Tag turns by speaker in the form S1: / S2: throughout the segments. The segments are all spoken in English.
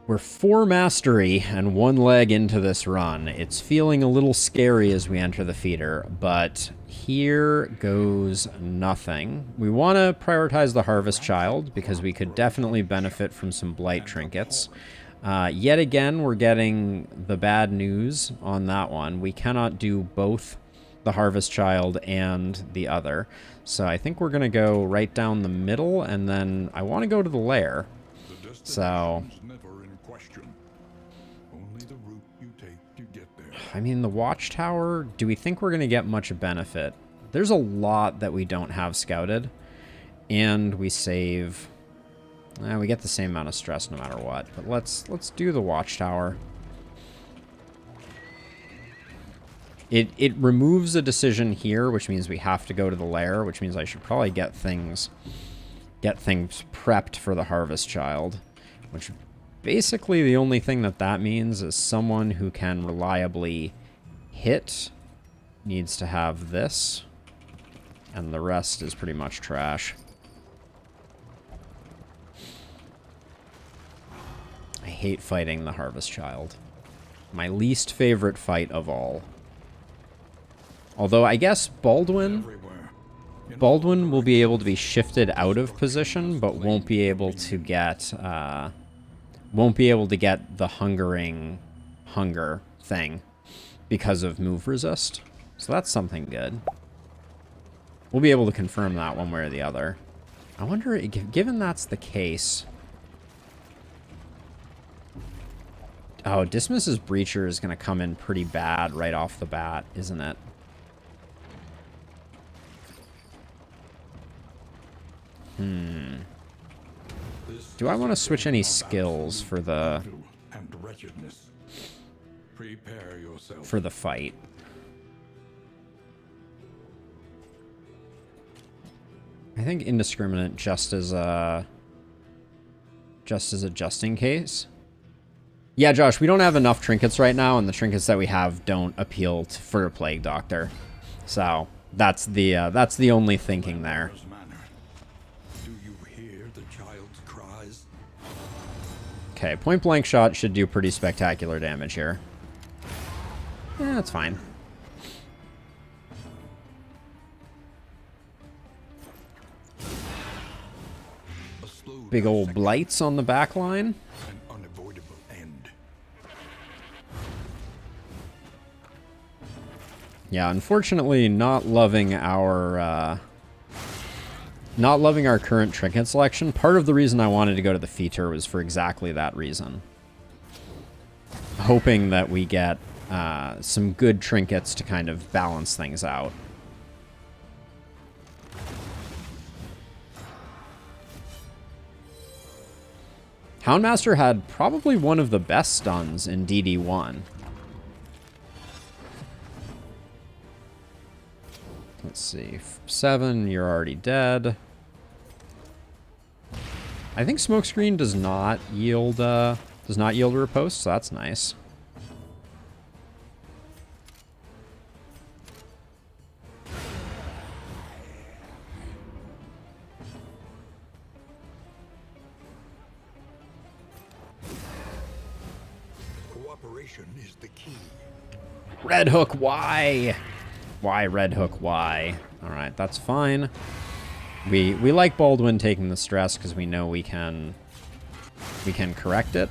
S1: We're 4 mastery and 1 leg into this run. It's feeling a little scary as we enter the feeder, but here goes nothing. We want to prioritize the Harvest Child because we could definitely benefit from some Blight trinkets. Yet again, we're getting the bad news on that one. We cannot do both the Harvest Child and the other. So I think we're going to go right down the middle, and then I want to go to the lair. So I mean, the watchtower, do we think we're going to get much benefit? There's a lot that we don't have scouted, and we save... we get the same amount of stress no matter what, but let's do the watchtower. It removes a decision here, which means we have to go to the lair, which means I should probably get things prepped for the Harvest Child, which basically the only thing that means is someone who can reliably hit needs to have this, and the rest is pretty much trash. I hate fighting the Harvest Child. My least favorite fight of all. Although I guess Baldwin will be able to be shifted out of position, but won't be able to get the hungering hunger thing because of move resist. So that's something good. We'll be able to confirm that one way or the other. I wonder, given that's the case... Oh, Dismas's Breacher is going to come in pretty bad right off the bat, isn't it? Do I want to switch any skills for the fight? I think Indiscriminate just as a just in case. Yeah, Josh, we don't have enough trinkets right now, and the trinkets that we have don't appeal for a Plague Doctor. So that's the only thinking there. Okay, point blank shot should do pretty spectacular damage here. Yeah, that's fine. Big old blights on the back line. Yeah, unfortunately, not loving our current trinket selection. Part of the reason I wanted to go to the feature was for exactly that reason. Hoping that we get some good trinkets to kind of balance things out. Houndmaster had probably one of the best stuns in DD1. Let's see. 7, you're already dead. I think Smokescreen does not yield a riposte, so that's nice.
S2: Cooperation is the key.
S1: Red Hook, why? Why Red Hook, why? Alright, that's fine. We like Baldwin taking the stress because we know we can correct it.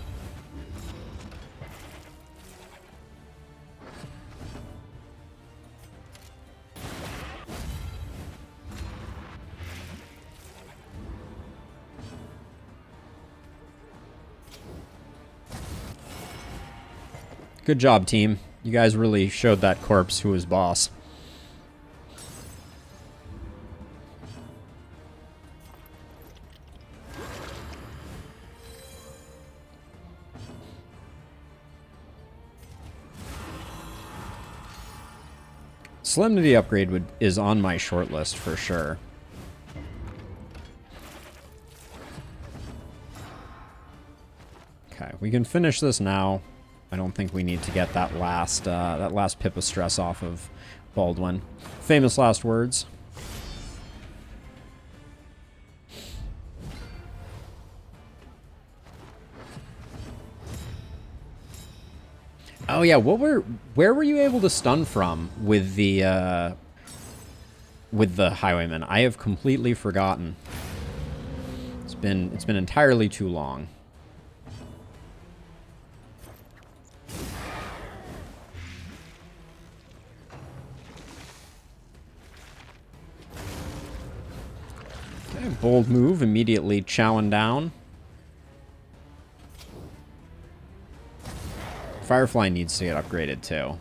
S1: Good job, team. You guys really showed that corpse who was boss. Solemnity upgrade is on my short list for sure. Okay, we can finish this now. I don't think we need to get that last pip of stress off of Baldwin. Famous last words. Oh yeah, where were you able to stun from with the highwayman? I have completely forgotten. It's been entirely too long. Okay, bold move, immediately chowing down. Firefly needs to get upgraded too.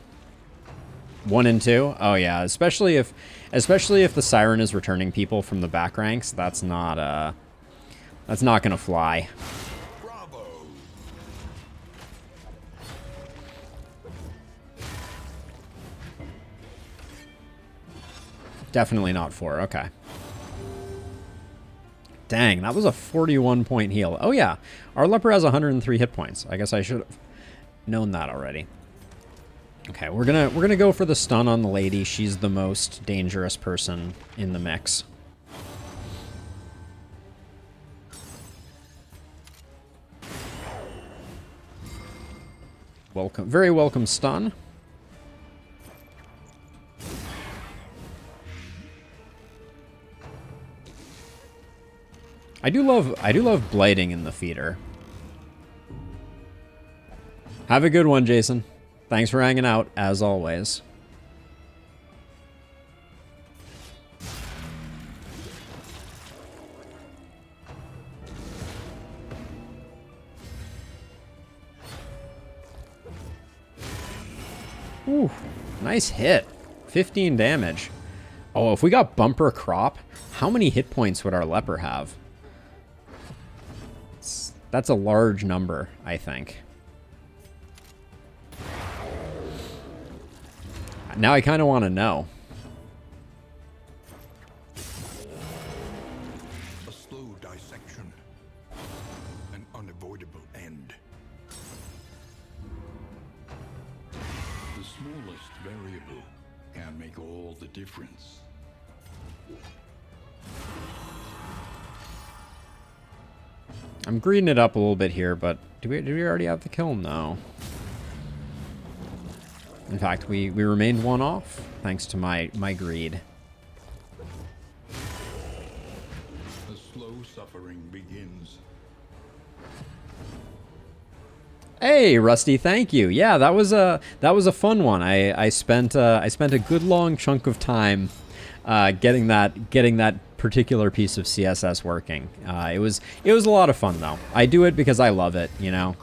S1: 1 and 2? Oh yeah, especially if the Siren is returning people from the back ranks, that's not gonna fly.
S2: Bravo.
S1: Definitely not 4. Okay. Dang, that was a 41 point heal. Oh yeah, our leper has 103 hit points. I guess I should have known that already. Okay, we're gonna go for the stun on the lady. She's the most dangerous person in the mix. Welcome, very welcome stun. I do love blighting in the feeder. Have a good one, Jason. Thanks for hanging out, as always. Ooh, nice hit. 15 damage. Oh, if we got bumper crop, how many hit points would our leper have? That's a large number, I think. Now I kind of want to know.
S2: A slow dissection. An unavoidable end.
S3: The smallest variable can make all the difference.
S1: I'm greening it up a little bit here, but do we already have the kill? No. In fact, we remained 1 off, thanks to my greed.
S3: The slow suffering begins.
S1: Hey, Rusty, thank you. Yeah, that was a fun one. I spent a good long chunk of time getting that particular piece of CSS working. It was a lot of fun though. I do it because I love it. You know,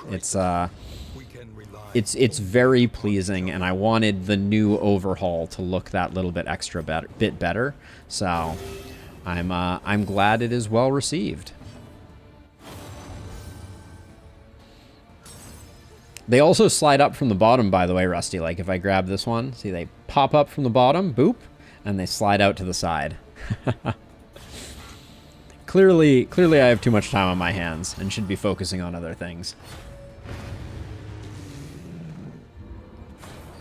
S1: it's very pleasing, and I wanted the new overhaul to look that little bit bit better. So I'm glad it is well received. They also slide up from the bottom, by the way, Rusty. Like if I grab this one, see they pop up from the bottom, boop, and they slide out to the side. Clearly I have too much time on my hands and should be focusing on other things.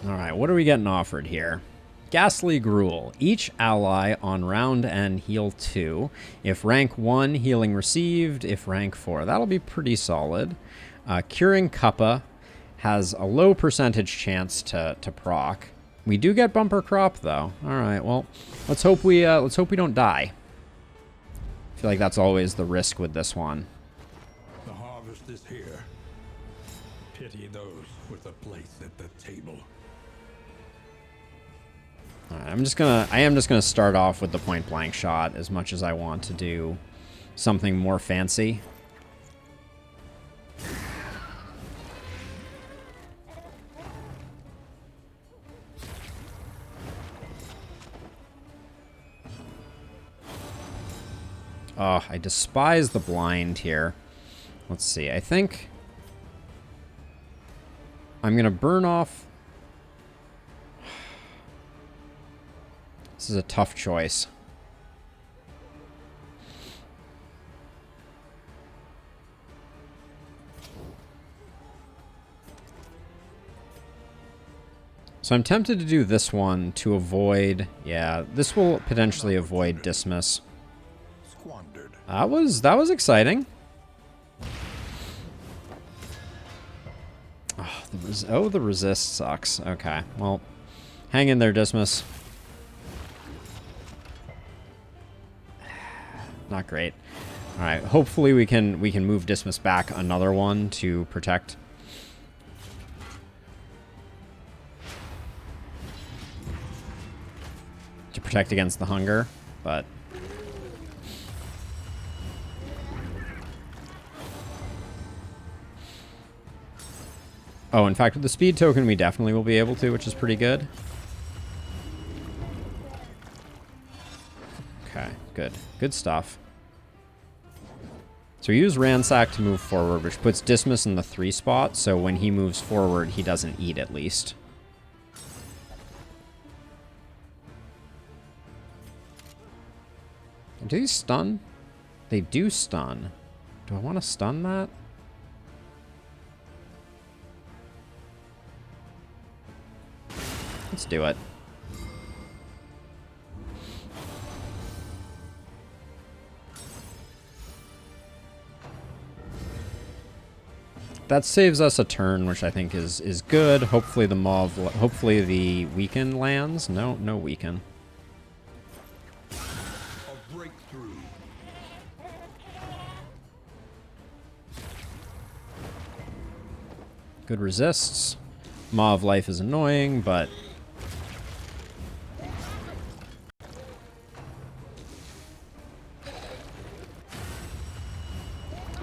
S1: Alright, what are we getting offered here? Ghastly Gruel. Each ally on round end heal 2. If rank 1, healing received. If rank 4. That'll be pretty solid. Curing Kappa has a low percentage chance to proc. We do get bumper crop though. Alright, well, let's hope we don't die. I feel like that's always the risk with this one.
S3: The harvest is here. Pity those with a place at the table.
S1: Alright, I am just gonna start off with the point blank shot as much as I want to do something more fancy. Oh, I despise the blind here. Let's see, I think I'm gonna burn off. This is a tough choice. So I'm tempted to do this one to avoid, yeah, this will potentially avoid Dismiss.
S2: Squandered.
S1: That was exciting. Oh, the Oh, the resist sucks. Okay, well, hang in there, Dismas. Not great. All right, hopefully we can move Dismas back another one to protect. To protect against the hunger, but oh, in fact, with the speed token, we definitely will be able to, which is pretty good. Okay, good. Good stuff. So we use Ransack to move forward, which puts Dismas in the 3 spot, so when he moves forward, he doesn't eat at least. Do these stun? They do stun. Do I want to stun that? Let's do it. That saves us a turn, which I think is good. Hopefully the Maw, hopefully the weaken lands. No, no weaken.
S2: A breakthrough.
S1: Good resists. Maw of Life is annoying, but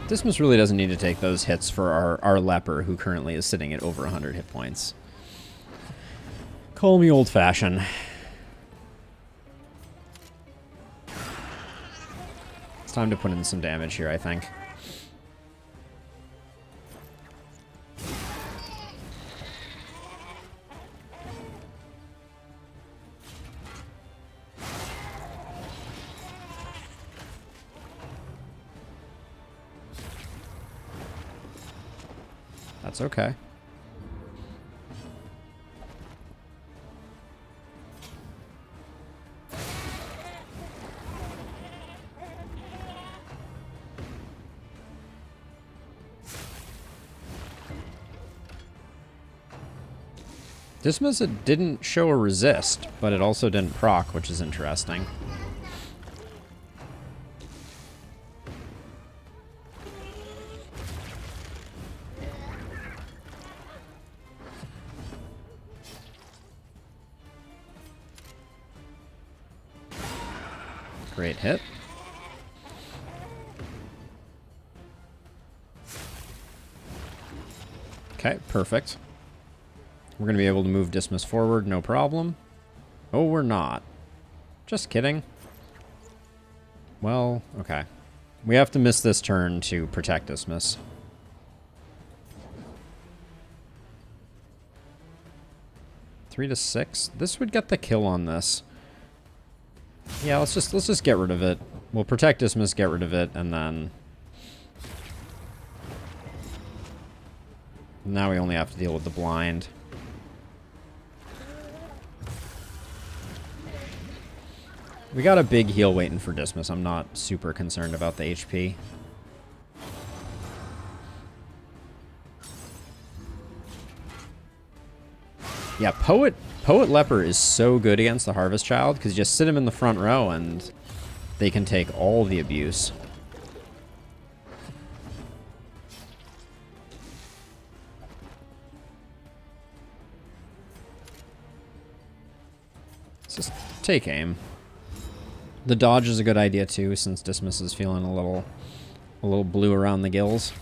S1: Dismas really doesn't need to take those hits for our leper, who currently is sitting at over 100 hit points. Call me old-fashioned. It's time to put in some damage here, I think. That's okay. Dismas didn't show a resist, but it also didn't proc, which is interesting. Great hit. Okay, perfect. We're going to be able to move Dismas forward, no problem. Oh, we're not. Just kidding. Well, okay. We have to miss this turn to protect Dismas. Three to 6. This would get the kill on this. Yeah, let's just get rid of it. We'll protect Dismas, get rid of it, and then now we only have to deal with the blind. We got a big heal waiting for Dismas. I'm not super concerned about the HP. Yeah, Poet Leper is so good against the Harvest Child because you just sit him in the front row and they can take all the abuse. Let's just take aim. The dodge is a good idea too, since Dismas is feeling a little blue around the gills.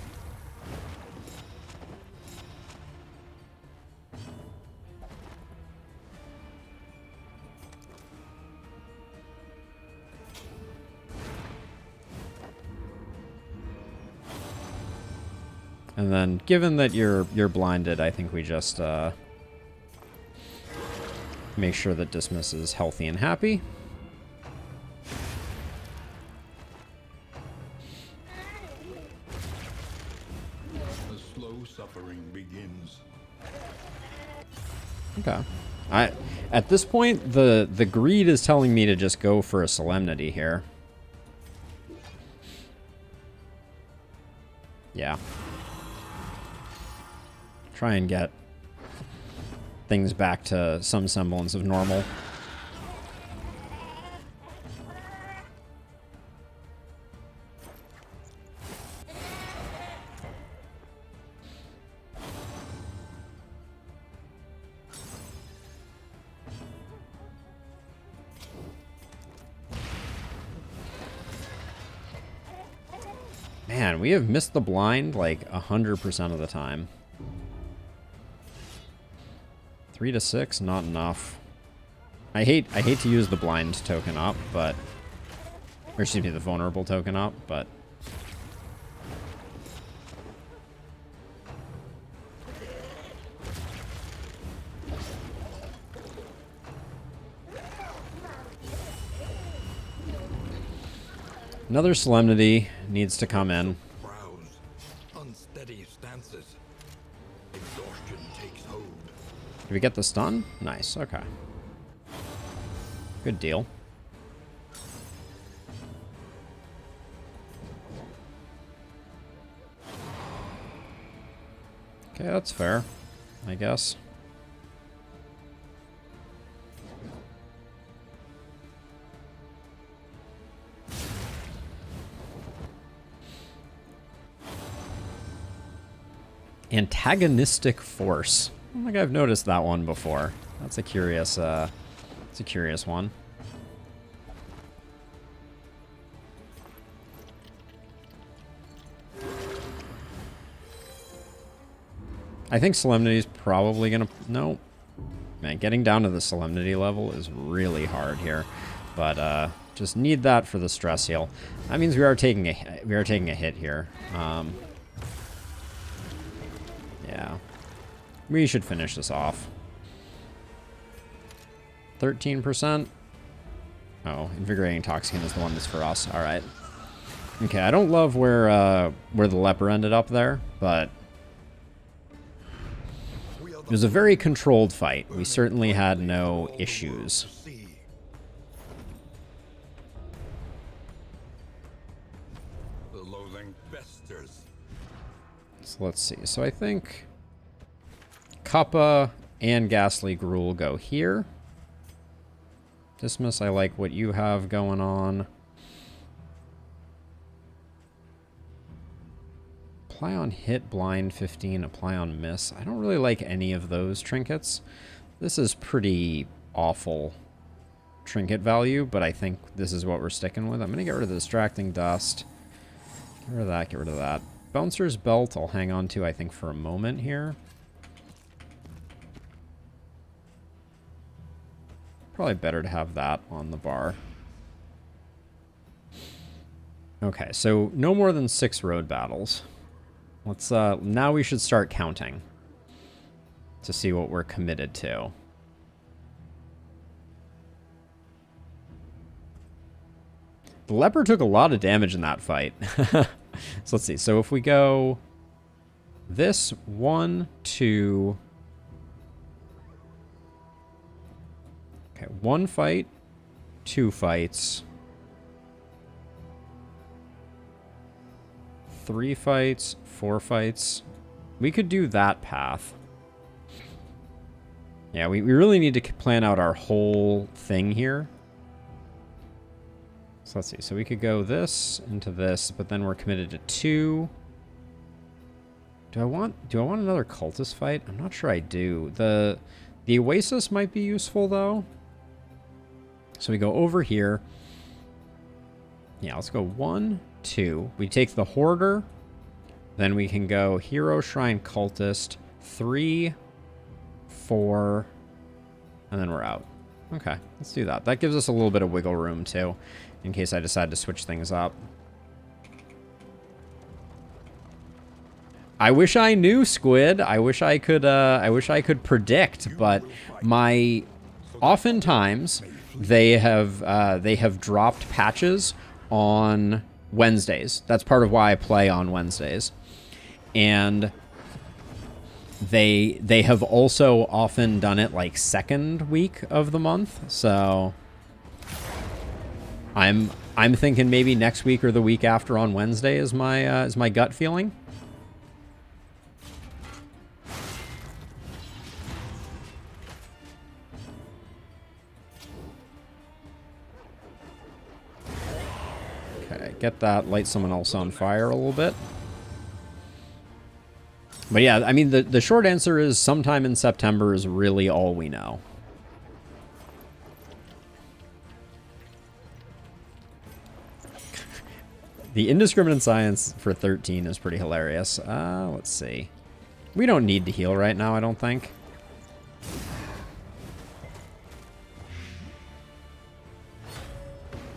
S1: And then, given that you're blinded, I think we just make sure that Dismas is healthy and happy.
S2: The slow suffering begins.
S1: Okay. At this point, the greed is telling me to just go for a Solemnity here. Yeah. Try and get things back to some semblance of normal. Man, we have missed the blind like 100% of the time. 3 to 6, not enough. I hate to use the blind token up, but, or excuse me, the vulnerable token up, but another Solemnity needs to come in.
S3: Browse, unsteady stances. Exhaustion takes hold.
S1: Did we get the stun? Nice, okay. Good deal. Okay, that's fair, I guess. Antagonistic force. I don't think I've noticed that one before. That's a curious, it's a curious one. I think Solemnity is probably gonna... No. Man, getting down to the Solemnity level is really hard here. But, just need that for the stress heal. That means we are taking a hit here. Yeah. We should finish this off. 13%. Oh, Invigorating Toxicant is the one that's for us. Alright. Okay, I don't love where the leper ended up there, but it was a very controlled fight. We certainly had no issues.
S3: The loathing festers.
S1: So let's see. So I think Kappa and Ghastly Gruul go here. Dismas, I like what you have going on. Apply on hit, blind 15, apply on miss. I don't really like any of those trinkets. This is pretty awful trinket value, but I think this is what we're sticking with. I'm going to get rid of the Distracting Dust. Get rid of that, get rid of that. Bouncer's Belt I'll hang on to, I think, for a moment here. Probably better to have that on the bar. Okay, so no more than 6 road battles. Let's, now we should start counting to see what we're committed to. The leper took a lot of damage in that fight. So let's see. So if we go this 1, 2. Okay, 1 fight, 2 fights, 3 fights, 4 fights. We could do that path. Yeah, we really need to plan out our whole thing here. So let's see. So we could go this into this, but then we're committed to 2. Do I want another cultist fight? I'm not sure I do. The Oasis might be useful though. So we go over here. Yeah, let's go 1, 2. We take the Hoarder. Then we can go Hero, Shrine, Cultist. 3, 4. And then we're out. Okay, let's do that. That gives us a little bit of wiggle room too, in case I decide to switch things up. I wish I knew, Squid. I wish I could predict, but oftentimes they have dropped patches on Wednesdays. That's part of why I play on Wednesdays. And they have also often done it like second week of the month. So I'm thinking maybe next week or the week after on Wednesday is my gut feeling. Get that, light someone else on fire a little bit. But yeah, I mean, the short answer is sometime in September is really all we know. The indiscriminate science for 13 is pretty hilarious. Let's see. We don't need to heal right now, I don't think.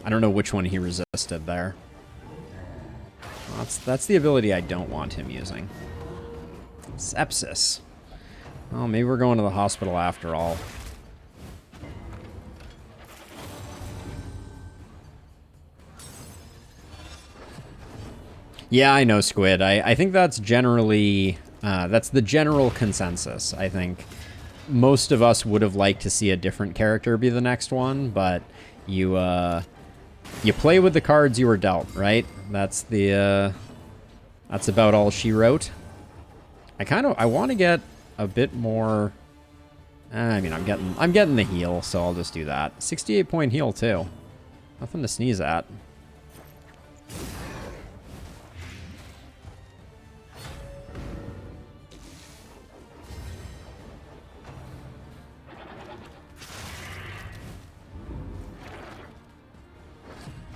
S1: I don't know which one he resisted there. That's the ability I don't want him using. Sepsis. Well, maybe we're going to the hospital after all. Yeah, I know, Squid. I think that's generally... that's the general consensus. I think most of us would have liked to see a different character be the next one, but you play with the cards you were dealt, right? That's the... that's about all she wrote. I want to get a bit more... I mean, I'm getting the heal, so I'll just do that. 68-point heal, too. Nothing to sneeze at.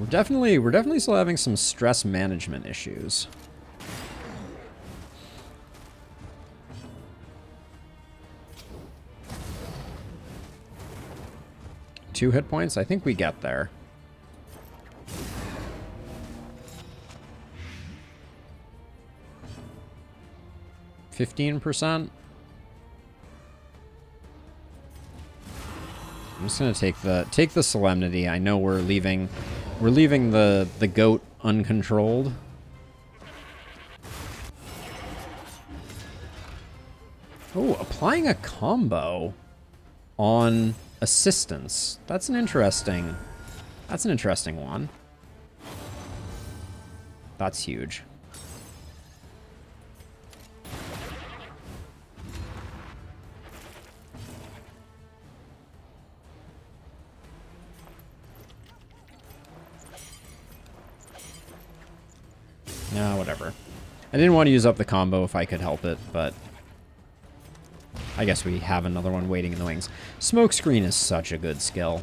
S1: We're definitely still having some stress management issues. Two hit points? I think we get there. %. I'm just gonna take the solemnity. I know we're leaving the goat uncontrolled. Oh, applying a combo on assistance. That's an interesting one. That's huge. No, whatever. I didn't want to use up the combo if I could help it, but I guess we have another one waiting in the wings. Smokescreen is such a good skill.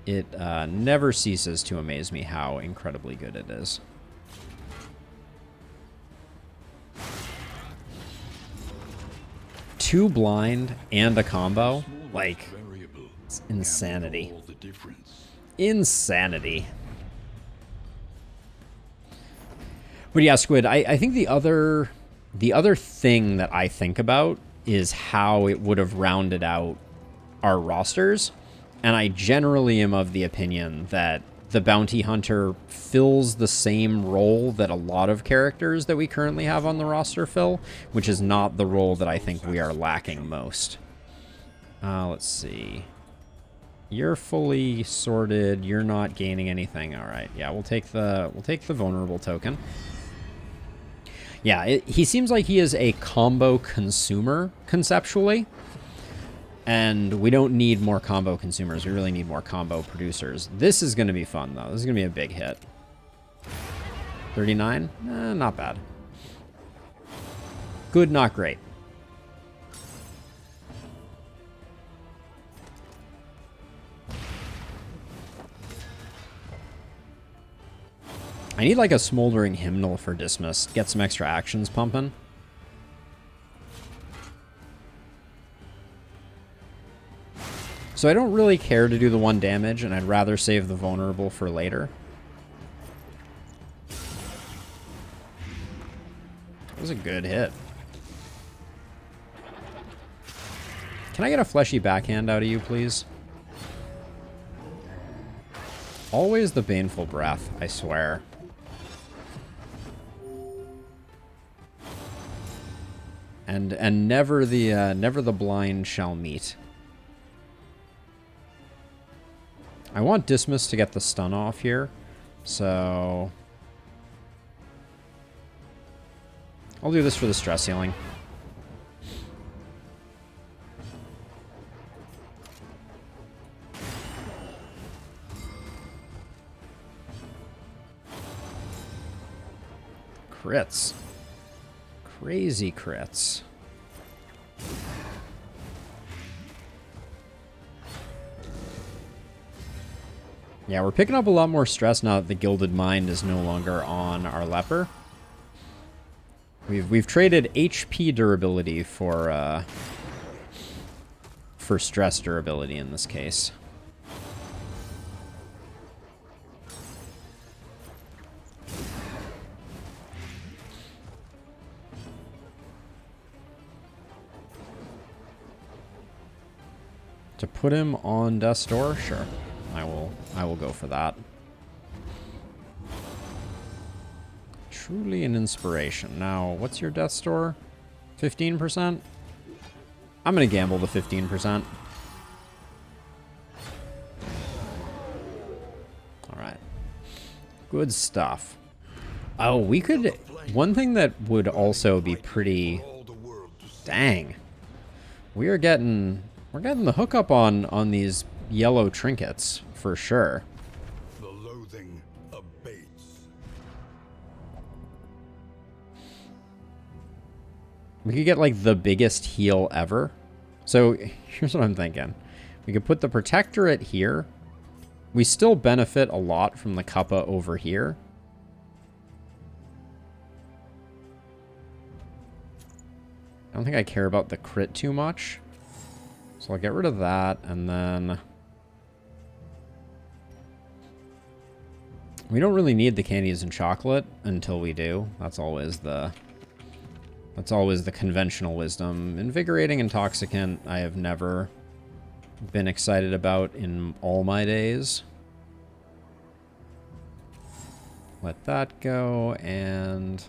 S1: It never ceases to amaze me how incredibly good it is. Two blind and a combo? Like, it's insanity. Insanity. But yeah, Squid, I think the other thing that I think about is how it would have rounded out our rosters. And I generally am of the opinion that the Bounty Hunter fills the same role that a lot of characters that we currently have on the roster fill, which is not the role that I think we are lacking most. Let's see. You're fully sorted. You're not gaining anything. All right. Yeah, we'll take the vulnerable token. Yeah, he seems like he is a combo consumer conceptually. And we don't need more combo consumers. We really need more combo producers. This is going to be fun, though. This is going to be a big hit. 39? Not bad. Good, not great. I need like a smoldering hymnal for Dismas. Get some extra actions pumping. So I don't really care to do the 1 damage, and I'd rather save the vulnerable for later. That was a good hit. Can I get a fleshy backhand out of you, please? Always the baneful breath, I swear. And never the blind shall meet. I want Dismas to get the stun off here, so I'll do this for the stress healing. crits. Crazy crits. Yeah, we're picking up a lot more stress now that the Gilded Mind is no longer on our leper. We've traded HP durability for stress durability in this case. To put him on Death's Door? Sure. I will go for that. Truly an inspiration. Now, what's your Death's Door? 15%? I'm gonna gamble the 15%. Alright. Good stuff. Oh, we could... One thing that would also be pretty... Dang. We're getting the hookup on these yellow trinkets, for sure.
S2: The loathing abates.
S1: We could get, like, the biggest heal ever. So, here's what I'm thinking. We could put the Protectorate here. We still benefit a lot from the Kappa over here. I don't think I care about the crit too much. So I'll get rid of that, and then... We don't really need the candies and chocolate until we do. That's always the conventional wisdom. Invigorating Intoxicant, I have never been excited about in all my days. Let that go, and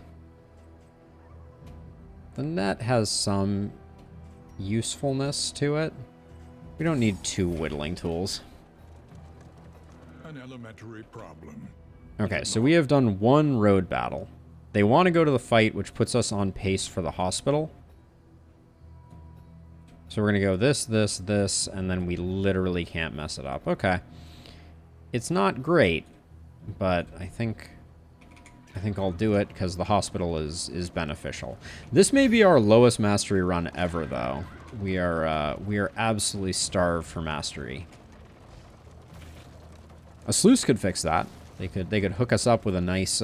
S1: the net has some usefulness to it. We don't need 2 whittling tools.
S3: An elementary problem.
S1: Okay, so we have done 1 road battle. They want to go to the fight, which puts us on pace for the hospital. So we're going to go this, this, this, and then we literally can't mess it up. Okay. It's not great, but I think I'll do it because the hospital is beneficial. This may be our lowest mastery run ever, though. We are absolutely starved for mastery. A sluice could fix that. They could hook us up with a nice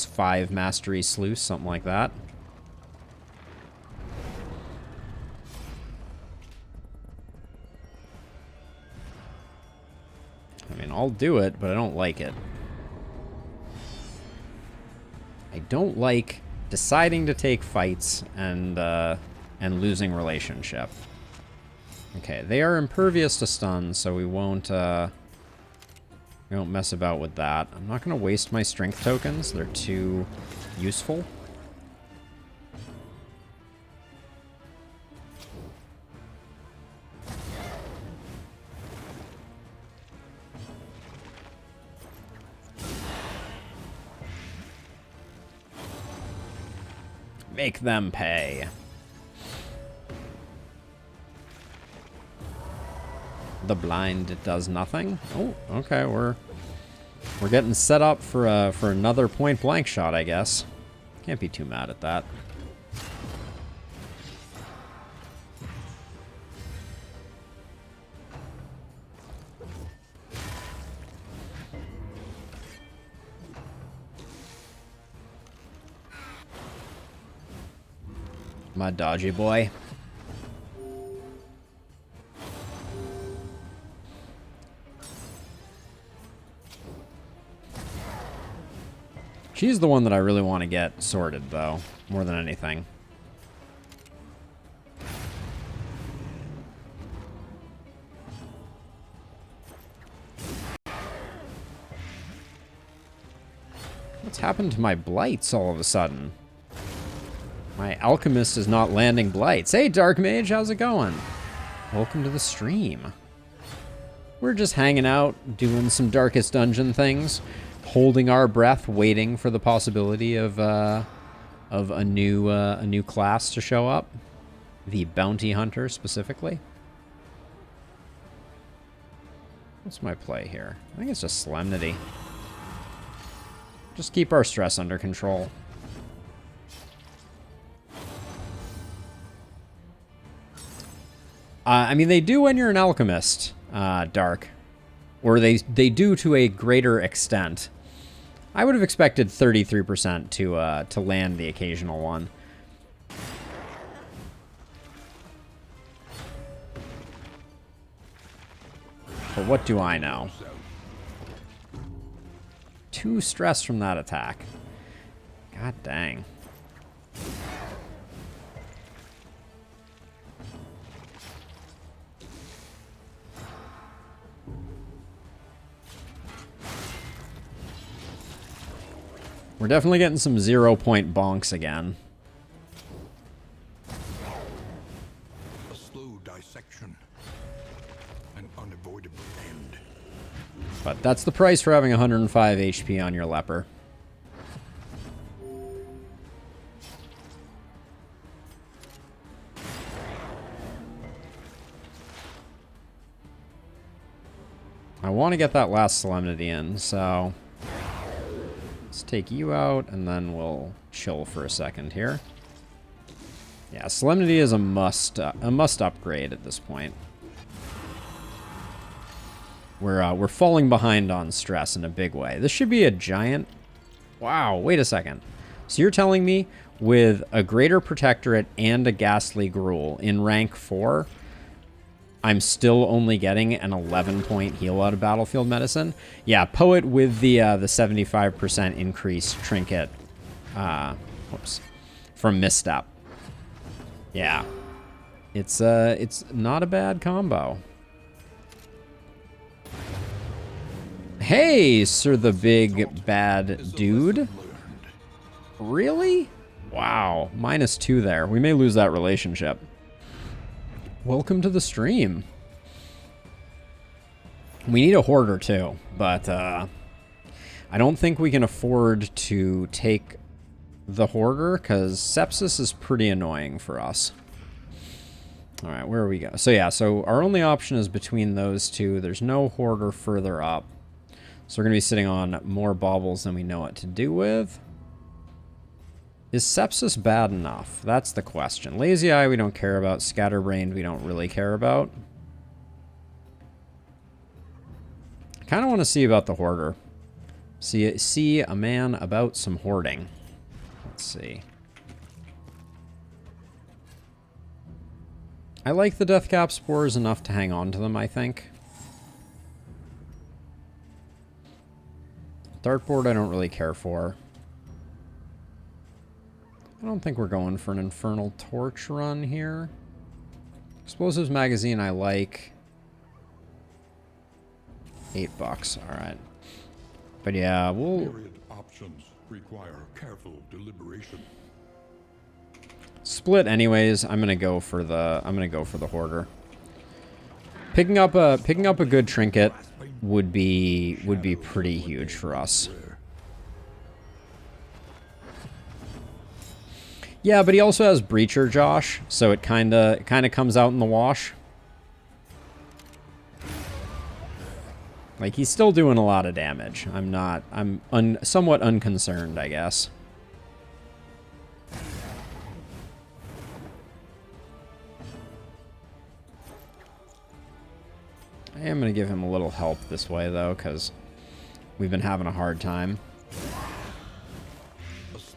S1: 5 mastery sluice, something like that. I mean, I'll do it, but I don't like it. I don't like deciding to take fights and losing relationship. Okay, they are impervious to stun, so we won't mess about with that. I'm not going to waste my strength tokens. They're too useful. Make them pay. The blind does nothing. Oh, okay, we're getting set up for another point blank shot, I guess. Can't be too mad at that. My dodgy boy. She's the one that I really want to get sorted, though, more than anything. What's happened to my blights all of a sudden? My alchemist is not landing blights. Hey, Dark Mage, how's it going? Welcome to the stream. We're just hanging out, doing some Darkest Dungeon things, holding our breath, waiting for the possibility of a new class to show up. The Bounty Hunter, specifically. What's my play here? I think it's just Solemnity. Just keep our stress under control. I mean, they do when you're an alchemist, Dark. Or they do to a greater extent. I would have expected 33% to land the occasional one. But what do I know? 2 stress from that attack. God dang. We're definitely getting some 0-point bonks again.
S2: A slow dissection. An unavoidable end.
S1: But that's the price for having 105 HP on your leper. I want to get that last Solemnity in, so let's take you out, and then we'll chill for a second here. Yeah, Solemnity is a must upgrade at this point. We're falling behind on stress in a big way. This should be a giant... Wow, wait a second. So you're telling me with a Greater Protectorate and a Ghastly Gruul in rank 4, I'm still only getting an 11-point heal out of Battlefield Medicine? Yeah, Poet with the 75% increased trinket from Misstep. Yeah. It's not a bad combo. Hey, Sir the Big Bad Dude. Really? Wow, -2 there. We may lose that relationship. Welcome to the stream. We need a Hoarder too, but I don't think we can afford to take the Hoarder because Sepsis is pretty annoying for us. All right, where are we go? So yeah, so our only option is between those two. There's no Hoarder further up. So we're going to be sitting on more baubles than we know what to do with. Is Sepsis bad enough? That's the question. Lazy Eye we don't care about. Scatterbrained we don't really care about. I kind of want to see about the Hoarder. See a man about some hoarding. Let's see. I like the Deathcap Spores enough to hang on to them, I think. Dartboard I don't really care for. I don't think we're going for an Infernal Torch run here. Explosives Magazine I like. $8, alright. But yeah, we'll...
S3: Myriad options require careful deliberation.
S1: Split anyways. I'm gonna go for the Hoarder. Picking up a good trinket would be pretty huge for us. Yeah, but he also has Breacher, Josh, so it kind of comes out in the wash. Like, he's still doing a lot of damage. I'm somewhat unconcerned, I guess. I am going to give him a little help this way, though, because we've been having a hard time.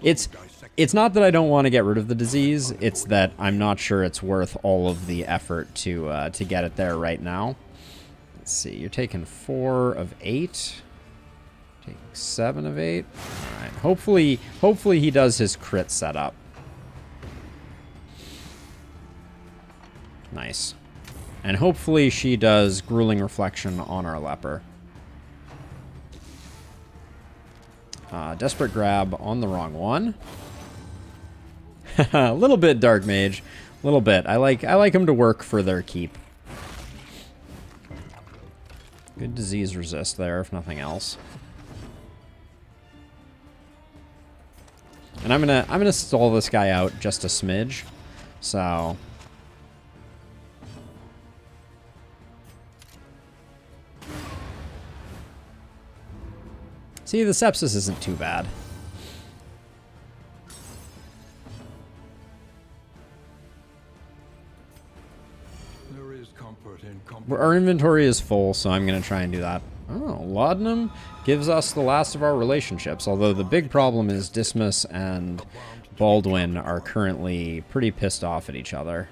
S1: It's not that I don't want to get rid of the disease, it's that I'm not sure it's worth all of the effort to get it there right now. Let's see, you're taking 4 of 8. Taking 7 of 8. Alright, hopefully he does his crit setup. Nice. And hopefully she does Grueling Reflection on our leper. Desperate Grab on the wrong one. A little bit, Dark Mage. A little bit. I like him to work for their keep. Good disease resist there, if nothing else. And I'm gonna stall this guy out just a smidge. So See, the sepsis isn't too bad.
S2: There is comfort in comfort.
S1: Our inventory is full, so I'm going to try and do that. Oh, Laudanum gives us the last of our relationships, although the big problem is Dismas and Baldwin are currently pretty pissed off at each other.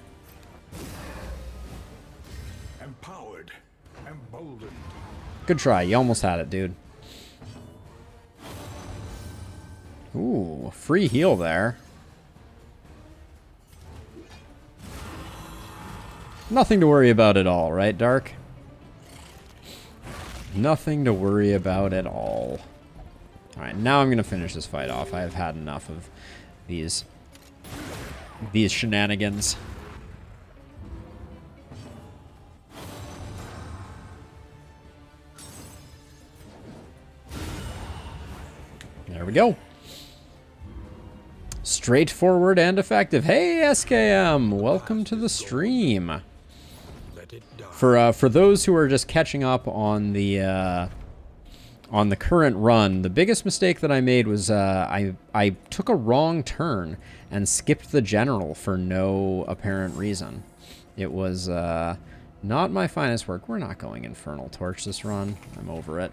S2: Empowered, emboldened.
S1: Good try. You almost had it, dude. Ooh, free heal there. Nothing to worry about at all, right, Dark? Nothing to worry about at all. Alright, now I'm going to finish this fight off. I have had enough of these shenanigans. There we go. Straightforward and effective. Hey, SKM! Welcome to the stream.
S2: Let it die.
S1: For those who are just catching up on the current run, the biggest mistake that I made was I took a wrong turn and skipped the general for no apparent reason. It was not my finest work. We're not going Infernal Torch this run. I'm over it.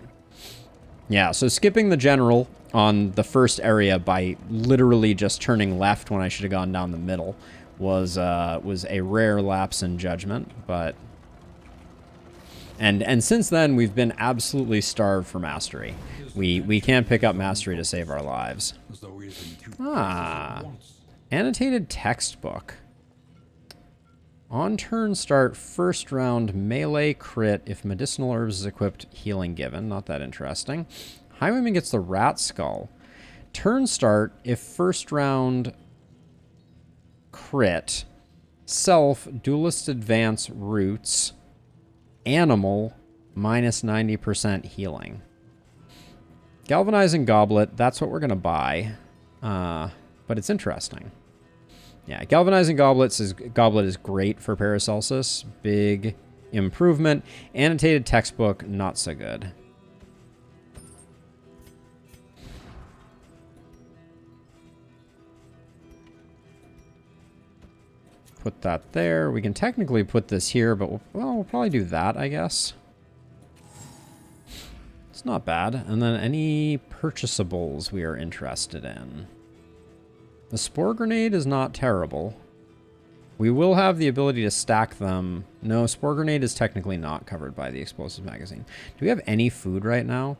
S1: Yeah, so skipping the general on the first area by literally just turning left when I should have gone down the middle was a rare lapse in judgment, but and since then we've been absolutely starved for mastery. We can't pick up mastery to save our lives.
S2: As though he is in two
S1: Ah,
S2: places at once.
S1: annotated textbook. On turn start, first round melee crit if medicinal herbs is equipped, healing given. Not that interesting. Highwayman gets the rat skull. Turn start, if first round crit, self, duelist advance roots, animal, minus 90% healing. Galvanizing Goblet, that's what we're going to buy. But it's interesting. Yeah, Galvanizing Goblet is great for Paracelsus. Big improvement. Annotated textbook, not so good. Put that there. We can technically put this here, but we'll probably do that, I guess. It's not bad. And then any purchasables we are interested in. The Spore Grenade is not terrible. We will have the ability to stack them. No, Spore Grenade is technically not covered by the Explosive Magazine. Do we have any food right now?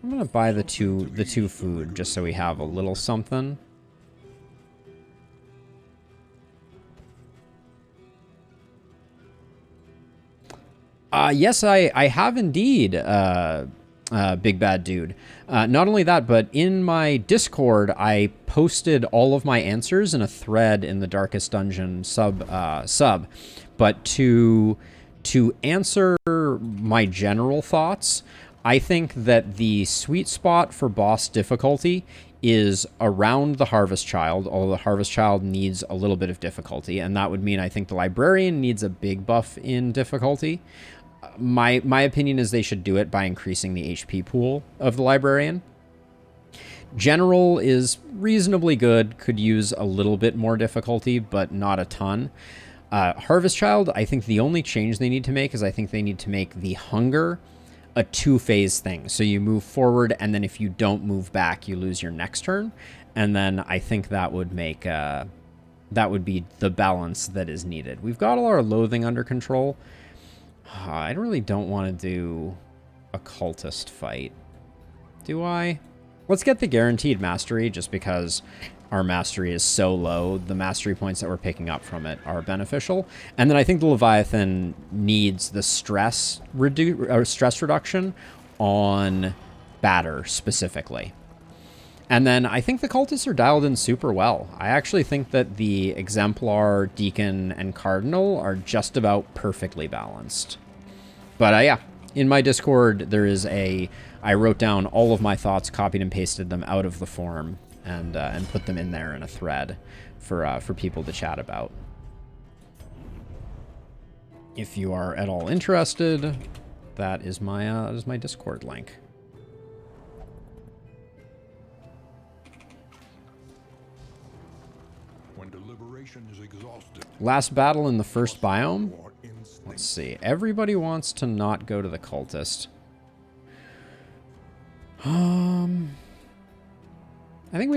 S1: I'm going to buy the two food just so we have a little something. Yes, I have indeed, Big Bad Dude. Not only that, but in my Discord, I posted all of my answers in a thread in the Darkest Dungeon sub. But to answer my general thoughts, I think that the sweet spot for boss difficulty is around the Harvest Child, although the Harvest Child needs a little bit of difficulty, and that would mean I think the Librarian needs a big buff in difficulty. My opinion is they should do it by increasing the HP pool of the Librarian. General is reasonably good, could use a little bit more difficulty, but not a ton. Harvest Child, I think the only change they need to make is I think they need to make the Hunger a two-phase thing. So you move forward, and then if you don't move back, you lose your next turn. And then I think that would make that would be the balance that is needed. We've got all our loathing under control. I really don't want to do a cultist fight. Do I? Let's get the guaranteed mastery, just because our mastery is so low. The mastery points that we're picking up from it are beneficial. And then I think the Leviathan needs the stress reduction on batter specifically. And then I think the cultists are dialed in super well. I actually think that the Exemplar, Deacon, and Cardinal are just about perfectly balanced. But yeah, in my Discord, there is I wrote down all of my thoughts, copied and pasted them out of the forum, and put them in there in a thread for people to chat about. If you are at all interested, that is my Discord link.
S2: When deliberation is exhausted,
S1: Last battle in the first biome.
S2: or instinct.
S1: Let's see. Everybody wants to not go to the cultist. I think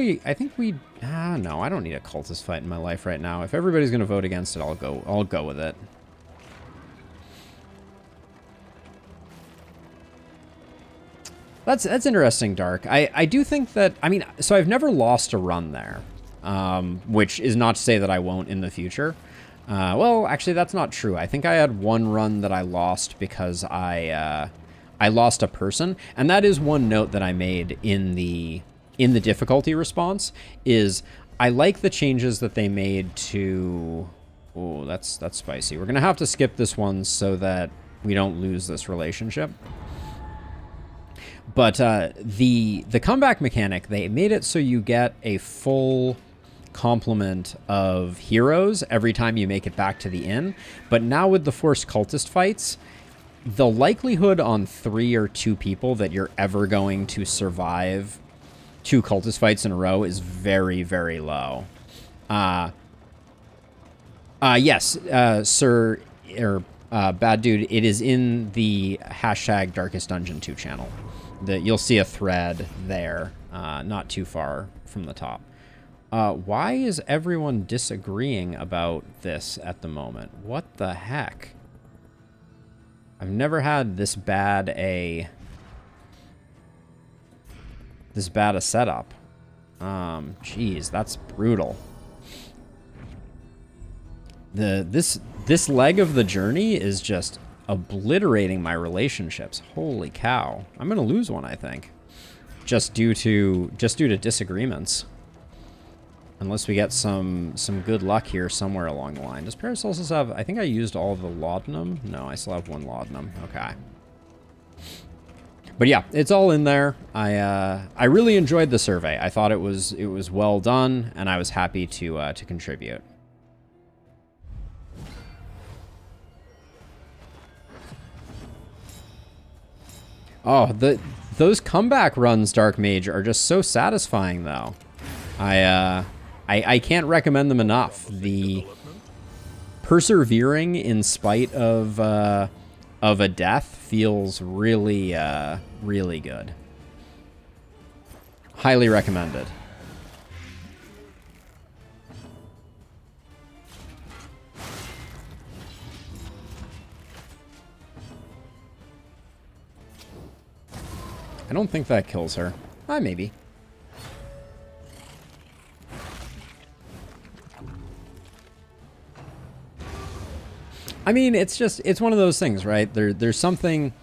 S1: we no, I don't need a cultist fight in my life right now. If everybody's going to vote against it, I'll go with it. That's interesting, Dark. I do think that, I mean, so I've never lost a run there, which is not to say that I won't in the future. Well, actually, that's not true. I think I had one run that I lost because I lost a person, and that is one note that I made in the difficulty response. Is I like the changes that they made to. Oh, that's spicy. We're gonna have to skip this one so that we don't lose this relationship. But the comeback mechanic, they made it so you get a full complement of heroes every time you make it back to the inn. But now with the forced cultist fights, the likelihood on 3 or 2 people that you're ever going to survive 2 cultist fights in a row is very, very low. Yes, sir, or bad dude, it is in the hashtag Darkest Dungeon 2 channel. You'll see a thread there, not too far from the top. Why is everyone disagreeing about this at the moment? What the heck? I've never had this bad a setup. Jeez, that's brutal. This leg of the journey is just obliterating my relationships. Holy cow. I'm gonna lose one, I think. Just due to disagreements. Unless we get some good luck here somewhere along the line. Does Paracelsus have... I think I used all of the laudanum. No, I still have 1 laudanum. Okay. But yeah, it's all in there. I really enjoyed the survey. I thought it was well done, and I was happy to contribute. Oh, those comeback runs, Dark Mage, are just so satisfying, though. I can't recommend them enough. The persevering in spite of a death feels really, really good. Highly recommended. I don't think that kills her. Maybe. I mean, it's one of those things, right? There's something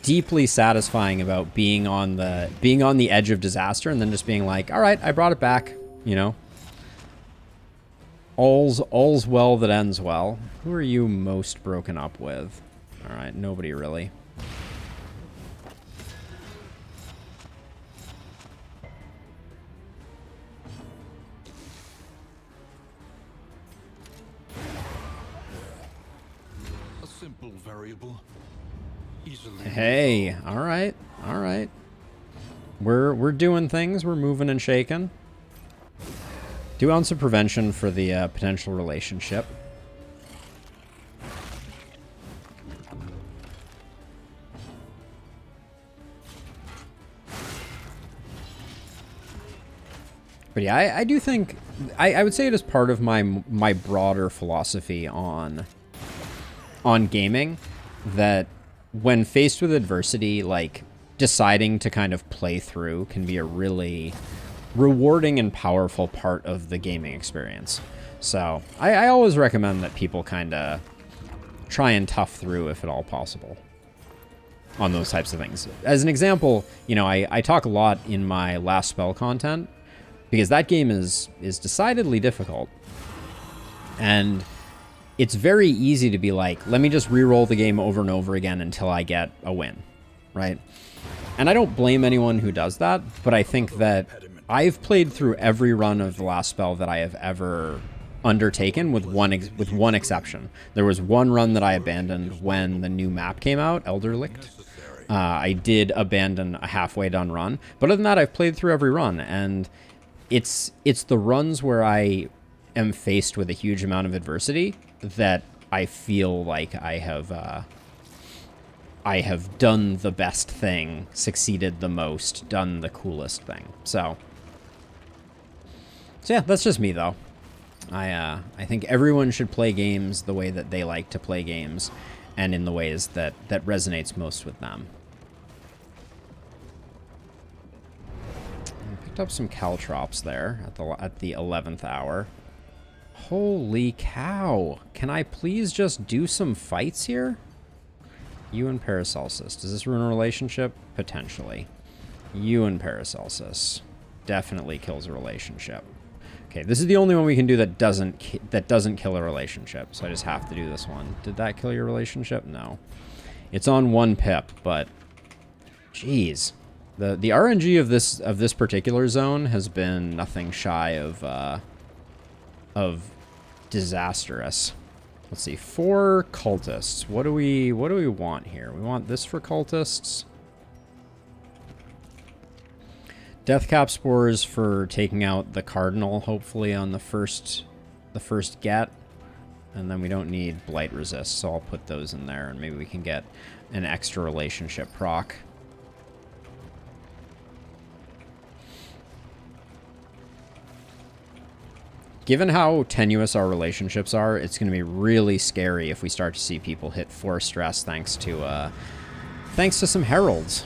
S1: deeply satisfying about being on the edge of disaster and then just being like, all right, I brought it back, you know. All's well that ends well. Who are you most broken up with? All right, nobody really.
S2: Variable, easily.
S1: Hey, all right. We're doing things. We're moving and shaking. 2 ounce of prevention for the potential relationship. But yeah, I do think I would say it is part of my broader philosophy on gaming, that when faced with adversity, like, deciding to kind of play through can be a really rewarding and powerful part of the gaming experience. So I always recommend that people kind of try and tough through if at all possible on those types of things. As an example, you know, I talk a lot in my last spell content because that game is decidedly difficult. And it's very easy to be like, let me just re-roll the game over and over again until I get a win, right? And I don't blame anyone who does that, but I think that I've played through every run of the last spell that I have ever undertaken with one exception. There was one run that I abandoned when the new map came out, Elderlicht. I did abandon a halfway done run, but other than that, I've played through every run, and it's the runs where I am faced with a huge amount of adversity that I feel like I have done the best thing, succeeded the most, done the coolest thing. So yeah, that's just me though. I think everyone should play games the way that they like to play games, and in the ways that resonates most with them. I picked up some caltrops there at the 11th hour. Holy cow! Can I please just do some fights here? You and Paracelsus. Does this ruin a relationship? Potentially. You and Paracelsus. Definitely kills a relationship. Okay, this is the only one we can do that doesn't kill a relationship, so I just have to do this one. Did that kill your relationship? No. It's on 1 pip, but jeez. The RNG of this particular zone has been nothing shy of disastrous. Let's see, 4 cultists. What do we want here? We want this for cultists. Deathcap spores for taking out the cardinal, hopefully on the first get. And then we don't need blight resist, so I'll put those in there and maybe we can get an extra relationship proc. Given how tenuous our relationships are, it's going to be really scary if we start to see people hit 4 stress thanks to some heralds.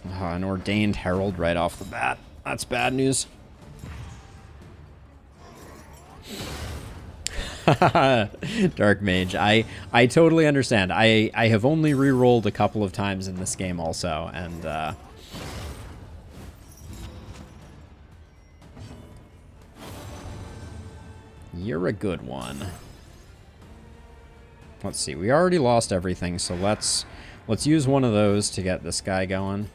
S1: An ordained herald right off the bat. That's bad news. Dark Mage. I totally understand. I have only re-rolled a couple of times in this game also, and you're a good one. Let's see. We already lost everything, so let's use one of those to get this guy going.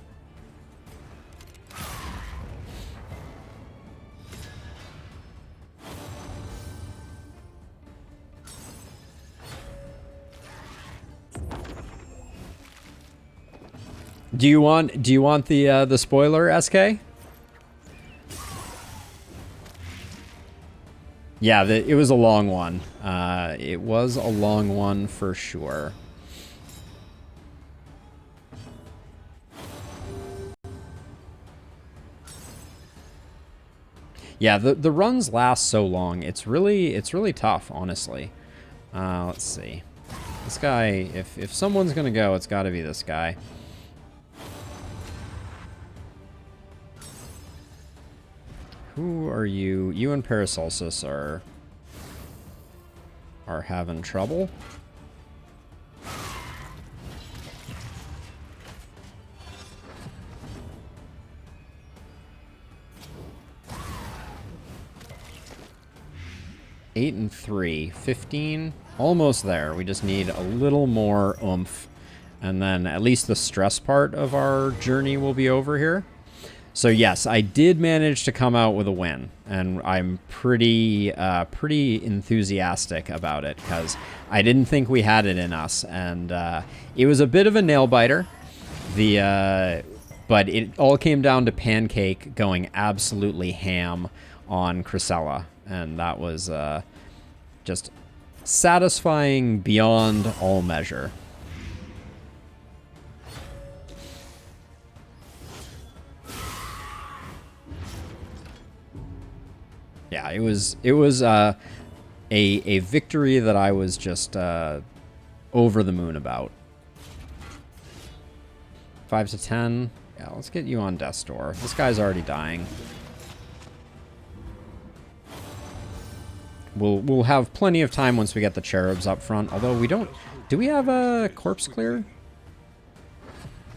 S1: Do you want the spoiler, SK? Yeah, it was a long one. It was a long one for sure. Yeah, the runs last so long. It's really tough, honestly. Let's see. This guy, if someone's gonna go, it's got to be this guy. Who are you? You and Paracelsus are having trouble. Eight and 3, 15, almost there. We just need a little more oomph, and then at least the stress part of our journey will be over here. So yes, I did manage to come out with a win, and I'm pretty enthusiastic about it because I didn't think we had it in us, and it was a bit of a nail biter. But it all came down to Pancake going absolutely ham on Chrysella, and that was just satisfying beyond all measure. Yeah, it was a victory that I was just over the moon about. 5 to 10. Yeah, let's get you on Death's Door. This guy's already dying. We'll have plenty of time once we get the cherubs up front. Although we don't. Do we have a corpse clear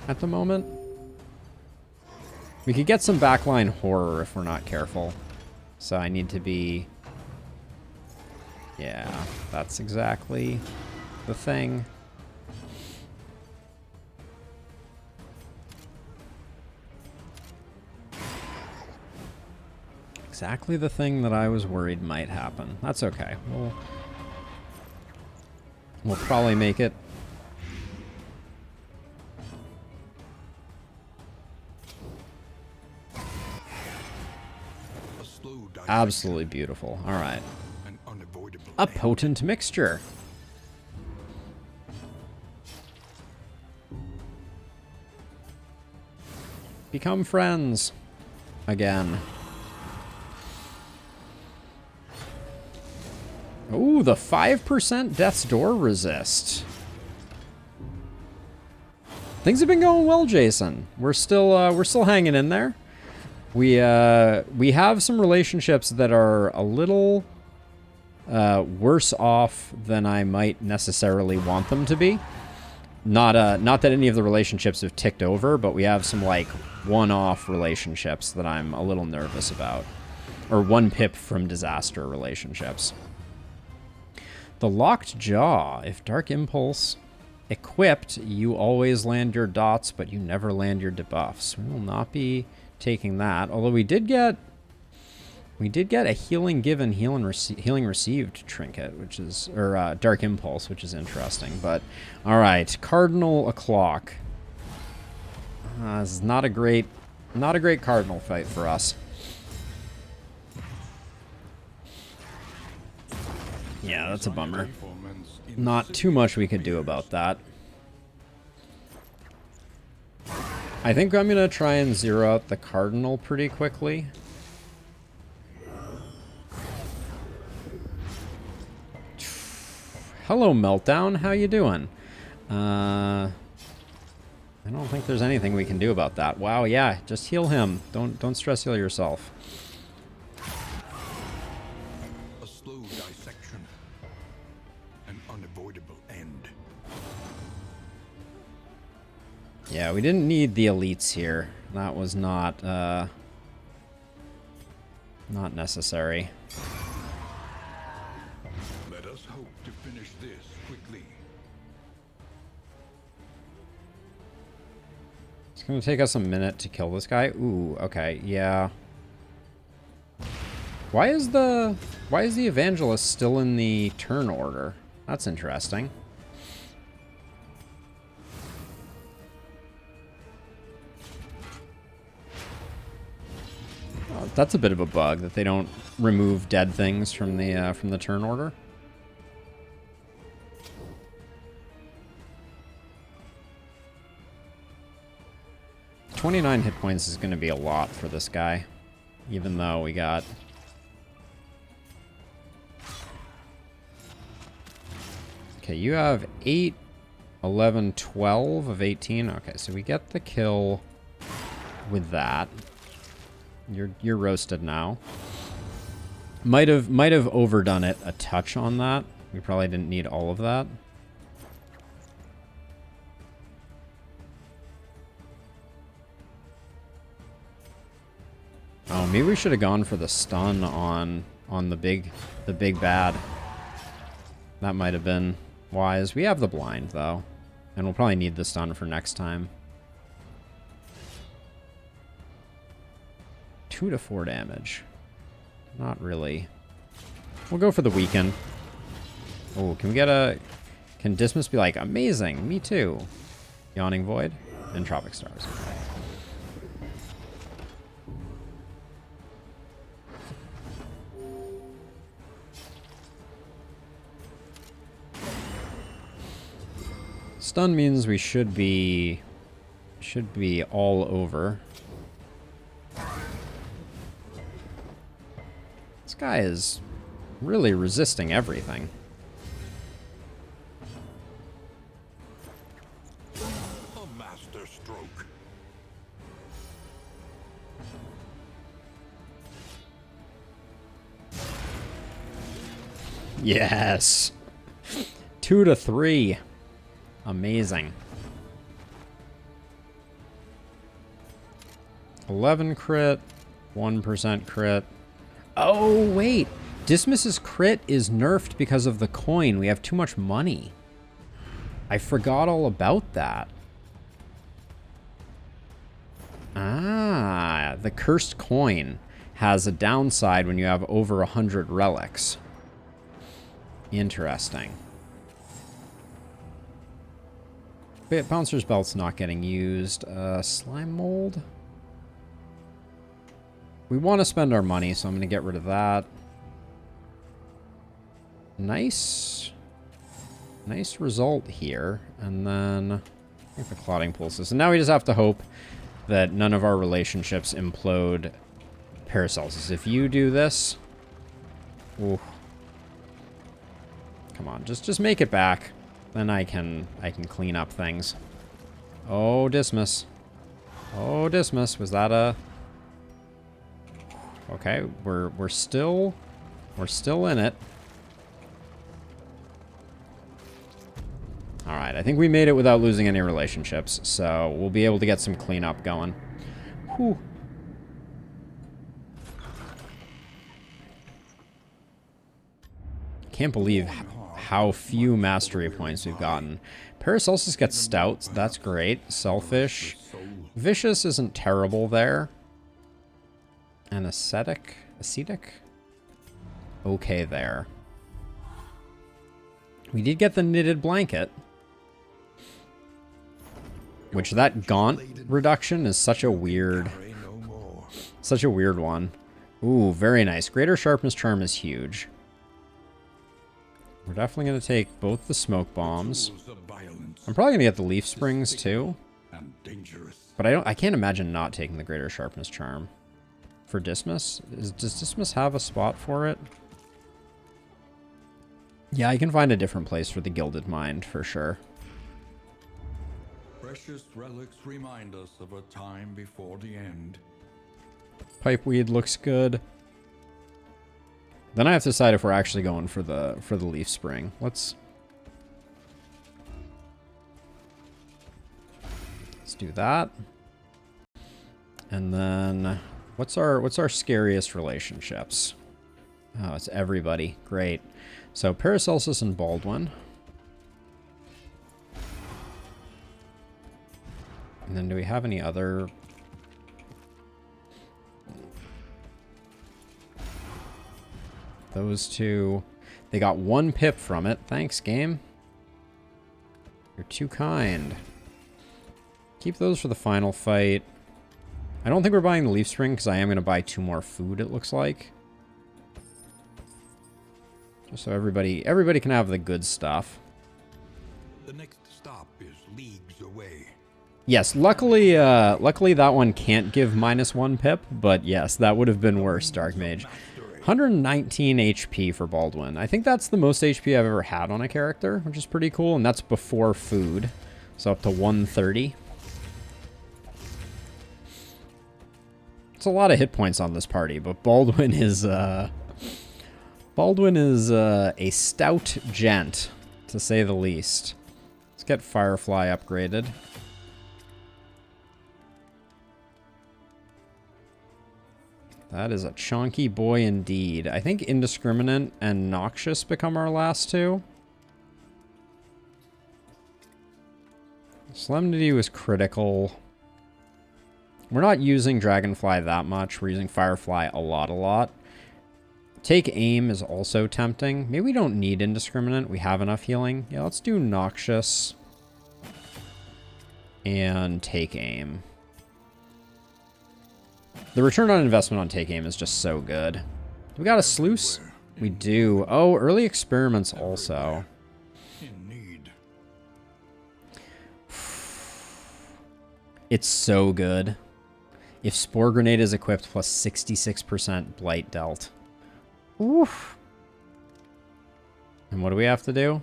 S1: at the moment? We could get some backline horror if we're not careful. So I need to be... Yeah, that's exactly the thing. Exactly the thing that I was worried might happen. That's okay. We'll probably make it.
S2: slow dissection,
S1: Absolutely beautiful. All right.
S2: an unavoidable
S1: A
S2: end.
S1: potent mixture. Become friends. Again. Ooh, the 5% Death's Door resist. Things have been going well, Jason. We're still hanging in there. We have some relationships that are a little worse off than I might necessarily want them to be. Not that any of the relationships have ticked over, but we have some like one-off relationships that I'm a little nervous about, or one pip from disaster relationships. The Locked Jaw. If Dark Impulse equipped, you always land your dots, but you never land your debuffs. We will not be taking that. Although we did get a healing given, healing received trinket, which is, or Dark Impulse, which is interesting. But all right, Cardinal o'clock. This is not a great Cardinal fight for us. Yeah, that's a bummer. Not too much we could do about that. I think I'm gonna try and zero out the Cardinal pretty quickly. Hello, Meltdown. How you doing? I don't think there's anything we can do about that. Wow, yeah, just heal him. Don't stress heal yourself.
S2: A slow dissection, an unavoidable end.
S1: Yeah, we didn't need the elites here. That was not necessary.
S2: Let us hope to finish this quickly.
S1: It's gonna take us a minute to kill this guy. Ooh, okay, yeah. Why is the Evangelist still in the turn order? That's interesting. Oh, that's a bit of a bug that they don't remove dead things from the turn order. $29 hit points is going to be a lot for this guy, even though we got... Okay, you have 8, 11, 12 of 18. Okay, so we get the kill with that. You're roasted now. Might have overdone it a touch on that. We probably didn't need all of that. Oh, maybe we should have gone for the stun on the big bad. That might have been wise. We have the blind though, and we'll probably need the stun for next time. 2 to 4 damage. Not really. We'll go for the weaken. Oh, can we get a... Can Dismas be like, amazing, me too. Yawning Void and Tropic Stars. Okay. Stun means we should be all over. This guy is really resisting everything.
S2: A master stroke.
S1: Yes. 2 to 3. Amazing. 11 crit, 1% crit. Oh, wait. Dismas's crit is nerfed because of the coin. We have too much money. I forgot all about that. Ah, the cursed coin has a downside when you have over 100 relics. Interesting. Bouncer's Belt's not getting used. Slime Mold. We want to spend our money, so I'm going to get rid of that. Nice result here. And then I think the clotting pulses. And now we just have to hope that none of our relationships implode Paracelsus. If you do this, ooh, come on, just make it back. Then I can clean up things. Oh, Dismas. Oh, Dismas. Was that a... Okay, we're still in it. All right, I think we made it without losing any relationships, so we'll be able to get some cleanup going. Whew. Can't believe how few mastery points we've gotten. Paracelsus gets stout, so that's great. Selfish. Vicious isn't terrible there. And ascetic? Okay there. We did get the knitted blanket. Which that gaunt reduction is such a weird one. Ooh, very nice. Greater Sharpness Charm is huge. We're definitely going to take both the smoke bombs. I'm probably going to get the leaf springs too. But I can't imagine not taking the Greater Sharpness Charm. For Dismas? Does Dismas have a spot for it? Yeah, I can find a different place for the Gilded Mind, for sure.
S2: Precious relics remind us of a time before the end.
S1: Pipeweed looks good. Then I have to decide if we're actually going for the leaf spring. Let's do that. And then what's our scariest relationships? Oh, it's everybody. Great. So Paracelsus and Baldwin. And then do we have any other... Those two, they got 1 pip from it. Thanks, game. You're too kind. Keep those for the final fight. I don't think we're buying the leaf spring because I am going to buy 2 more food, it looks like. Just so everybody can have the good stuff.
S2: The next stop is leagues away.
S1: Yes, luckily that one can't give -1 pip, but yes, that would have been worse, Dark Mage. 119 HP for Baldwin. I think that's the most HP I've ever had on a character, which is pretty cool, and that's before food. So up to 130. It's a lot of hit points on this party, but Baldwin is a stout gent, to say the least. Let's get Firefly upgraded. That is a chunky boy indeed. I think Indiscriminate and Noxious become our last 2. Solemnity was critical. We're not using Dragonfly that much. We're using Firefly a lot. Take Aim is also tempting. Maybe we don't need Indiscriminate. We have enough healing. Yeah, let's do Noxious. And Take Aim. The return on investment on Take Aim is just so good. We got a Sluice? We do. Oh, Early Experiments also.
S2: In need.
S1: It's so good. If Spore Grenade is equipped, plus 66% Blight dealt. Oof. And what do we have to do?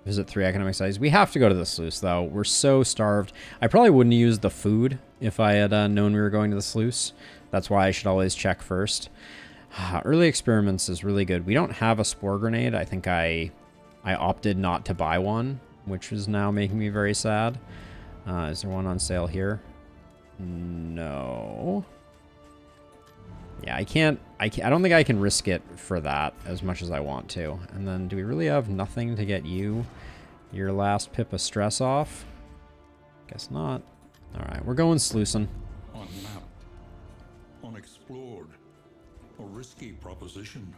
S1: Visit 3 economic studies. We have to go to the sluice, though. We're so starved. I probably wouldn't use the food if I had known we were going to the sluice. That's why I should always check first. Early Experiments is really good. We don't have a Spore Grenade. I think I opted not to buy one, which is now making me very sad. Is there one on sale here? No. Yeah, I don't think I can risk it for that as much as I want to. And then do we really have nothing to get you your last pip of stress off? Guess not. All right, we're going sluicing.
S2: Unmapped. Unexplored. A risky proposition.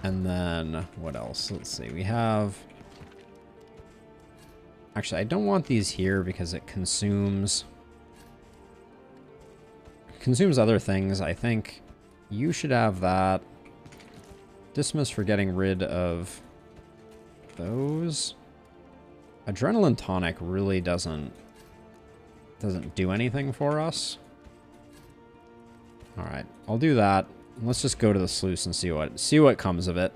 S1: And then what else? Let's see. We have... Actually, I don't want these here because it consumes... consumes other things. I think you should have that. Dismiss for getting rid of those. Adrenaline tonic really doesn't do anything for us. All right, I'll do that. Let's just go to the sluice and see what comes of it.